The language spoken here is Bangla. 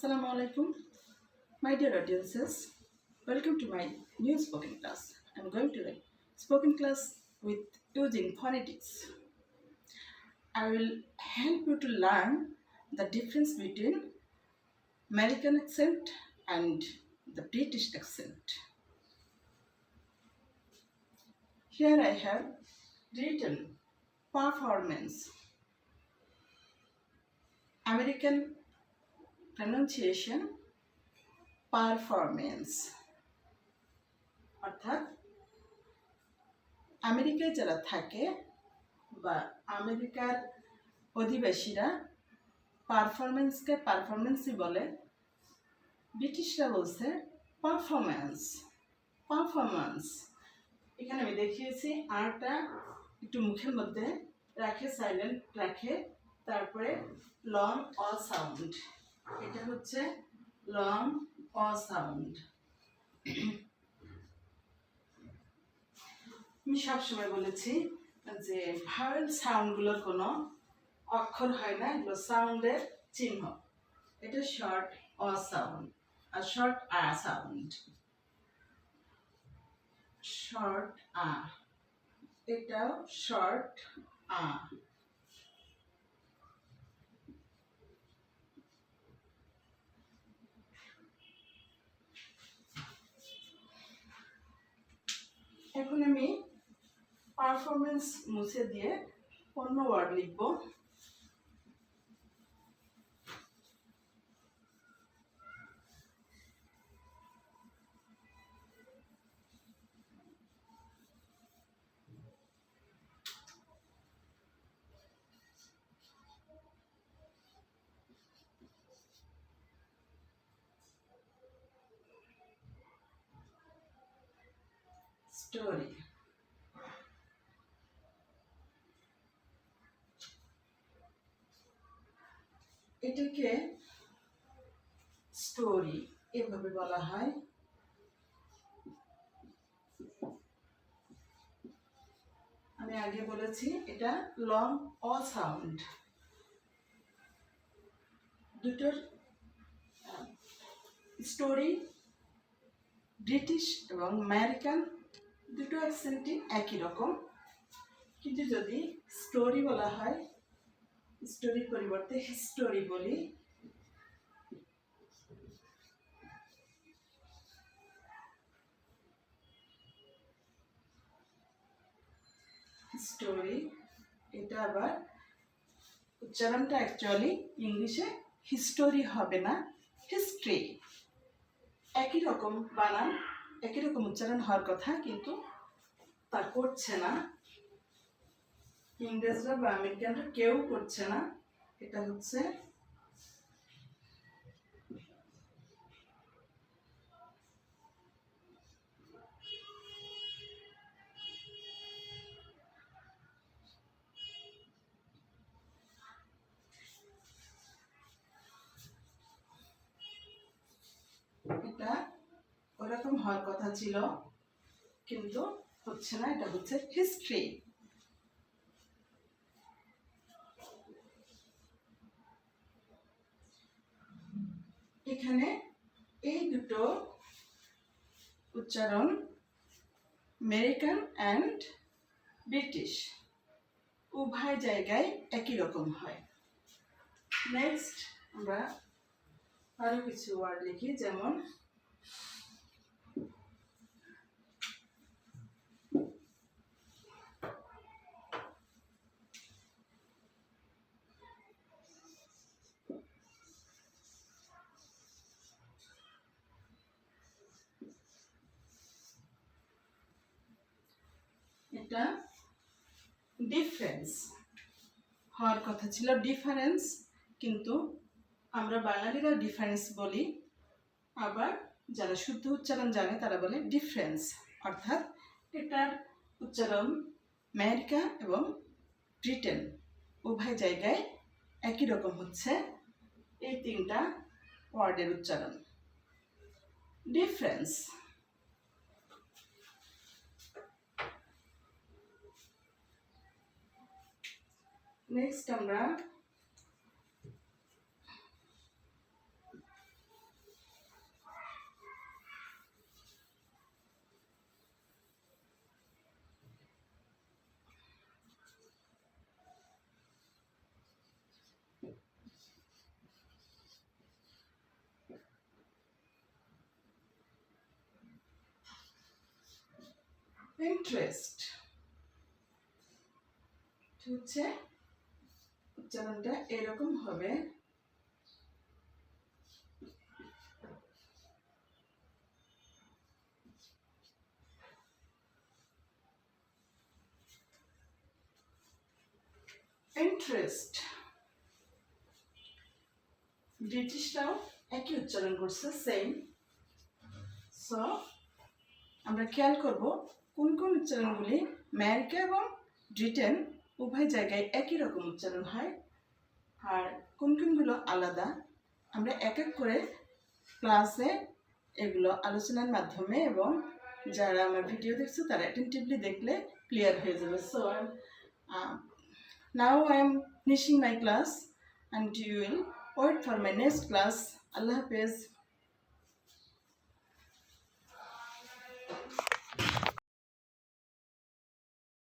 Assalamu alaikum, my dear audiences. Welcome to my new spoken class. I'm going to write spoken class with using phonetics. I will help you to learn the difference between American accent and the British accent. Here I have written performance, American pronunciation, performance, অর্থাৎ আমেরিকায় যারা থাকে বা আমেরিকার অধিবাসীরা পারফরমেন্সকে পারফরমেন্সই বলে, ব্রিটিশরা বলছে পারফরমেন্স। পারফরমেন্স এখানে আমি দেখিয়েছি আরটা একটু মুখের মধ্যে রাখে, সাইলেন্ট রাখে, তারপরে লং অ সাউন্ড। এটা হচ্ছে লং অ সাউন্ড। আমি সবসময় বলেছি যে ভাওয়েল সাউন্ডগুলোর কোনো অক্ষর হয় না, এগুলো সাউন্ডের চিহ্ন। এটা শর্ট অ সাউন্ড আর শর্ট আ সাউন্ড। শর্ট আ, এটাও শর্ট আ। এখন আমি পারফরমেন্স মুছে দিয়ে অন্য ওয়ার্ড লিখব। স্টোরি, এটাকে স্টোরি এভাবে বলা হয়। আমি আগে বলেছি এটা লং অ সাউন্ড। দুটোর স্টোরি ব্রিটিশ এবং আমেরিকান দুটো অ্যাকসেন্টই একই রকম, কিন্তু যদি স্টোরি বলা হয়, স্টোরির পরিবর্তে হিস্টোরি বলি। স্টোরি, এটা আবার উচ্চারণটা অ্যাকচুয়ালি ইংলিশে হিস্টোরি হবে না, হিস্ট্রি। একই রকম বানান, একই রকম উচ্চারণ হওয়ার কথা, কিন্তু তা করছে না ইংরেজরা বা আমেরিকানরা, কেউ করছে না। এটা হচ্ছে এটা ওরকম হওয়ার কথা ছিল, কিন্তু হচ্ছে না। এটা হচ্ছে হিস্ট্রি। এখানে এই দুটো উচ্চারণ আমেরিকান অ্যান্ড ব্রিটিশ উভয় জায়গায় একই রকম হয়। নেক্সট আমরা আরো কিছু ওয়ার্ড লিখি, যেমন এটা ডিফারেন্স হওয়ার কথা ছিল, ডিফারেন্স, কিন্তু আমরা বাঙালিরা ডিফারেন্স বলি, আবার যারা শুদ্ধ উচ্চারণ জানে তারা বলে ডিফারেন্স। অর্থাৎ এটার উচ্চারণ আমেরিকা এবং ব্রিটেন উভয় জায়গায় একই রকম হচ্ছে। এই তিনটা ওয়ার্ডের উচ্চারণ ডিফারেন্স। নেক্সট আমরা ইন্টারেস্ট হচ্ছে উচ্চারণটা এরকম হবে। ইন্টারেস্ট ব্রিটিশরাও একই উচ্চারণ করছে, সেম। সো আমরা খেয়াল করব কোন কোন উচ্চারণগুলি আমেরিকা এবং ব্রিটেন উভয় জায়গায় একই রকম উচ্চারণ হয় আর কোন কোনগুলো আলাদা। আমরা এক এক করে ক্লাসে এগুলো আলোচনার মাধ্যমে এবং যারা আমার ভিডিও দেখছো তারা অ্যাটেন্টিভলি দেখলে ক্লিয়ার হয়ে যাবে। So now I am finishing my class and you will wait for my next class. Allah Hafiz.